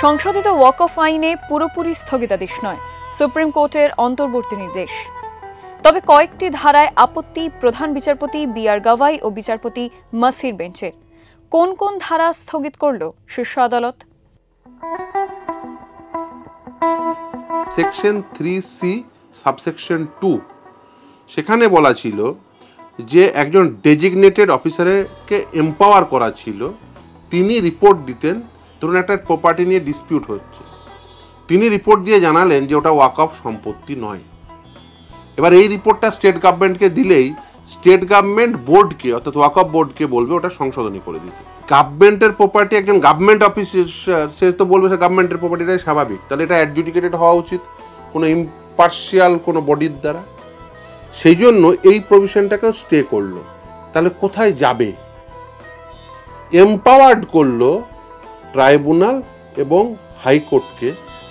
সংশোধিত ওয়াকফ আইনে পুরোপুরি স্থগিতাদেশ নয়, সুপ্রিম কোর্টের অন্তর্বর্তী নির্দেশ। তবে কয়েকটি ধারায় আপত্তি প্রধান বিচারপতি বি.আর. গাভাই ও বিচারপতি মাসির বেঞ্চের। কোন কোন ধারা স্থগিত করল শীর্ষ আদালত? সেকশন 3C সাবসেকশন 2 সেখানে বলা ছিল যে একজন ডেজিগনেটেড অফিসারকে এম্পাওয়ার করা ছিল, তিনি রিপোর্ট দিতেন। ধরুন একটা প্রপার্টি নিয়ে ডিসপিউট হচ্ছে, তিনি রিপোর্ট দিয়ে জানালেন যে ওটা ওয়াকফ সম্পত্তি নয়। এবার এই রিপোর্টটা স্টেট গভর্নমেন্টকে দিলেই স্টেট গভর্নমেন্ট বোর্ডকে অর্থাৎ ওয়াকফ বোর্ডকে বলবে ওটা সংশোধনী করে দিতে। গভর্নমেন্টের প্রপার্টি, একজন গভর্নমেন্ট অফিসার সে তো বলবে সে গভর্নমেন্টের প্রপার্টিটাই স্বাভাবিক, তাহলে এটা অ্যাডজুডিকেটেড হওয়া উচিত কোনো ইম্পার্শিয়াল কোনো বডির দ্বারা। সেই জন্য এই প্রভিশনটাকেও স্টে করলো। তাহলে কোথায় যাবে? এম্পাওয়ার্ড করলো ট্রাইব্যুনাল এবং হাইকোর্টকে,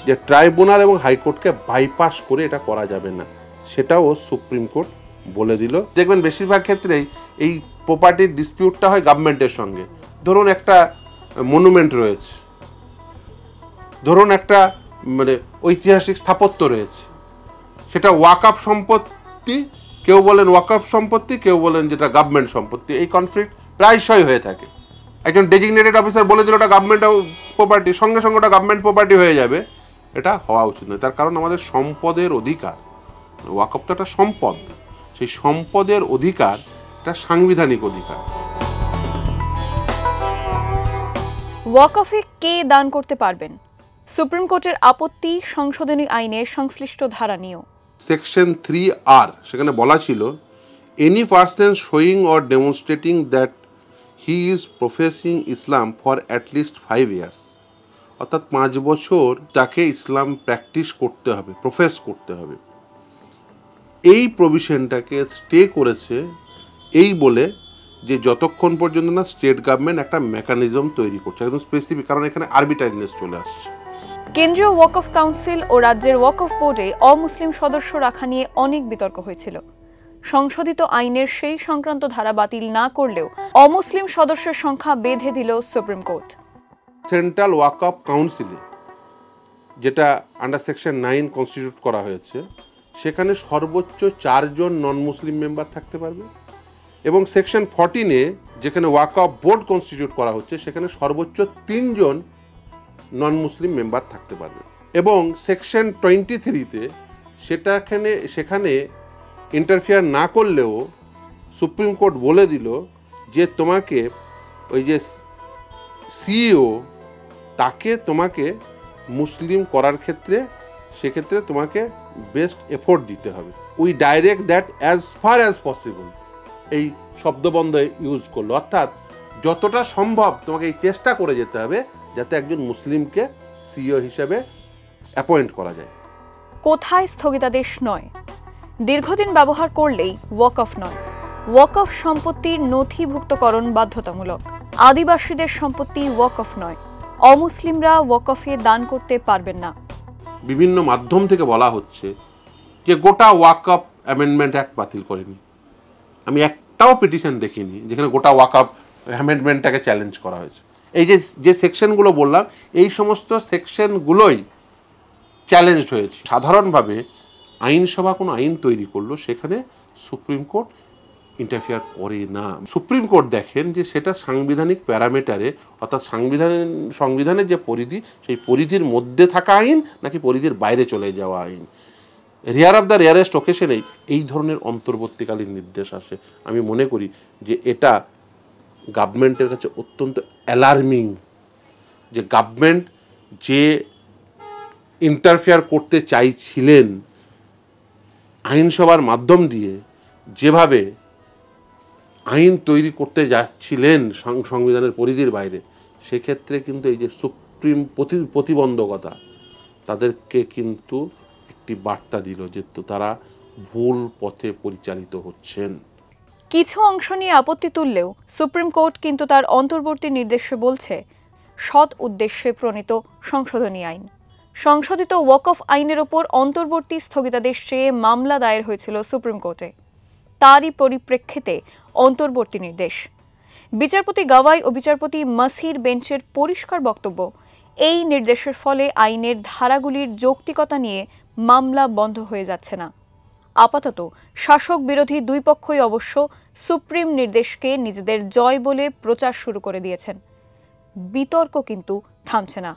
যে ট্রাইব্যুনাল এবং হাইকোর্টকে বাইপাস করে এটা করা যাবে না, সেটাও সুপ্রিম কোর্ট বলে দিল। দেখবেন বেশিরভাগ ক্ষেত্রেই এই প্রপার্টির ডিসপিউটটা হয় গভর্নমেন্টের সঙ্গে। ধরুন একটা মনুমেন্ট রয়েছে, ধরুন একটা মানে ঐতিহাসিক স্থাপত্য রয়েছে, সেটা ওয়াকফ সম্পত্তি, কেউ বলেন ওয়াকফ সম্পত্তি, কেউ বলেন যেটা গভর্নমেন্ট সম্পত্তি। এই কনফ্লিক্ট প্রায়শই হয়ে থাকে। একজন ডেজিগনেটেড অফিসার বলে দিল ওটা গভর্নমেন্ট প্রপার্টি, সঙ্গে সঙ্গে ওটা গভর্নমেন্ট প্রপার্টি হয়ে যাবে, এটা হওয়া উচিত নয়। তার কারণ আমাদের সম্পদের অধিকার, ওয়াকফ তো একটা সম্পদ, সেই সম্পদের অধিকার এটা সাংবিধানিক অধিকার। ওয়াকফে কে দান করতে পারবেন? সুপ্রিম কোর্টের আপত্তি সংশোধনী আইনের সংশ্লিষ্ট ধারা নিয়েও। সেকশন 3R সেখানে বলা ছিল, any person showing or demonstrating that he is professing Islam for at least 5 years, অর্থাৎ 5 বছর তাকে ইসলাম প্র্যাকটিস করতে হবে, প্রফেস করতে হবে। এই প্রভিশনটাকে স্টে করেছে এই বলে যে যতক্ষণ পর্যন্ত না স্টেট গভর্নমেন্ট একটা মেকানিজম তৈরি করছে, একদম স্পেসিফিক, কারণ এখানে আরবিট্রারিনেস চলে আসছে। কেন্দ্রীয় ওয়াকফ কাউন্সিল ও রাজ্যের ওয়াকফ বোর্ডে অমুসলিম সদস্য রাখা নিয়ে অনেক বিতর্ক হয়েছিল। সংশোধিত আইনের সেই সংক্রান্ত ধারা বাতিল না করলেও অমুসলিম সদস্যের সংখ্যা বেঁধে দিল সুপ্রিম কোর্ট। সেন্ট্রাল ওয়াকফ কাউন্সিলে, যেটা আন্ডার সেকশন 9 কনস্টিটিউট করা হয়েছে, সেখানে সর্বোচ্চ 4 জন নন মুসলিম মেম্বার থাকতে পারবে, এবং সেকশন 14-এ যেখানে ওয়াকফ বোর্ড কনস্টিটিউট করা হচ্ছে সেখানে সর্বোচ্চ 3 জন নন মুসলিম মেম্বার থাকতে পারবে। এবং সেকশন 23-তে সেখানে ইন্টারফিয়ার না করলেও সুপ্রিম কোর্ট বলে দিল যে তোমাকে ওই যে সিইও তাকে তোমাকে মুসলিম করার ক্ষেত্রে সেক্ষেত্রে তোমাকে বেস্ট এফোর্ট দিতে হবে। We direct that as far as possible, এই শব্দবন্ধ ইউজ করলো, অর্থাৎ যতটা সম্ভব তোমাকে এই চেষ্টা করে যেতে হবে যাতে একজন মুসলিমকে সিইও হিসেবে অ্যাপয়েন্ট করা যায়। কোথায় স্থগিতাদেশ নয়? দীর্ঘদিন ব্যবহার করলেই ওয়াকফ নয়। ওয়াকফ সম্পত্তির নথিভুক্তকরণ বাধ্যতামূলক। আদিবাসীদের সম্পত্তি ওয়াকফ নয়। অমুসলিমরা ওয়াকফে দান করতে পারবেন না। বিভিন্ন মাধ্যম থেকে বলা হচ্ছে যে গোটা ওয়াকফ অ্যামেন্ডমেন্ট অ্যাক্ট বাতিল করেনি। আমি একটাও পিটিশন দেখিনি যেখানে গোটা ওয়াকফ অ্যামেন্ডমেন্টটাকে চ্যালেঞ্জ করা হয়েছে। এই যে সেকশনগুলো বললাম, এই সমস্ত সেকশনগুলোই চ্যালেঞ্জড হয়েছে। সাধারণভাবে আইনসভা কোনো আইন তৈরি করলো, সেখানে সুপ্রিম কোর্ট ইন্টারফিয়ার করে না। সুপ্রিম কোর্ট দেখেন যে সেটা সাংবিধানিক প্যারামিটারে, অর্থাৎ সংবিধানের যে পরিধি, সেই পরিধির মধ্যে থাকা আইন নাকি পরিধির বাইরে চলে যাওয়া আইন। রেয়ার অফ দ্য রেয়ারেস্ট অকেশনেই এই ধরনের অন্তর্বর্তীকালীন নির্দেশ আসে। আমি মনে করি যে এটা গভর্নমেন্টের কাছে অত্যন্ত অ্যালার্মিং, যে গভর্নমেন্ট যে ইন্টারফেয়ার করতে চাইছিলেন আইনসভার মাধ্যম দিয়ে, যেভাবে আইন তৈরি করতে যাচ্ছিলেন সংবিধানের পরিধির বাইরে, সেক্ষেত্রে কিন্তু এই যে সুপ্রিম প্রতিবন্ধকতা তাদেরকে কিন্তু একটি বার্তা দিল যে তারা ভুল পথে পরিচালিত হচ্ছেন। কিছু অংশ নিয়ে আপত্তি তুললেও সুপ্রিম কোর্ট কিন্তু তার অন্তর্বর্তী নির্দেশে বলছে সৎ উদ্দেশ্যে প্রণীত সংশোধনী আইন। সংশোধিত ওয়াকফ আইনের ওপর অন্তর্বর্তী স্থগিতাদেশ চেয়ে মামলা দায়ের হয়েছিল সুপ্রিম কোর্টে। তারই পরিপ্রেক্ষিতে অন্তর্বর্তী নির্দেশ। বিচারপতি গাভাই ও বিচারপতি মাসির বেঞ্চের পরিষ্কার বক্তব্য, এই নির্দেশের ফলে আইনের ধারাগুলির যৌক্তিকতা নিয়ে মামলা বন্ধ হয়ে যাচ্ছে না। আপাতত শাসক বিরোধী দুই পক্ষই অবশ্য সুপ্রিম নির্দেশকে নিজেদের জয় বলে প্রচার শুরু করে দিয়েছেন। বিতর্ক কিন্তু থামছে না।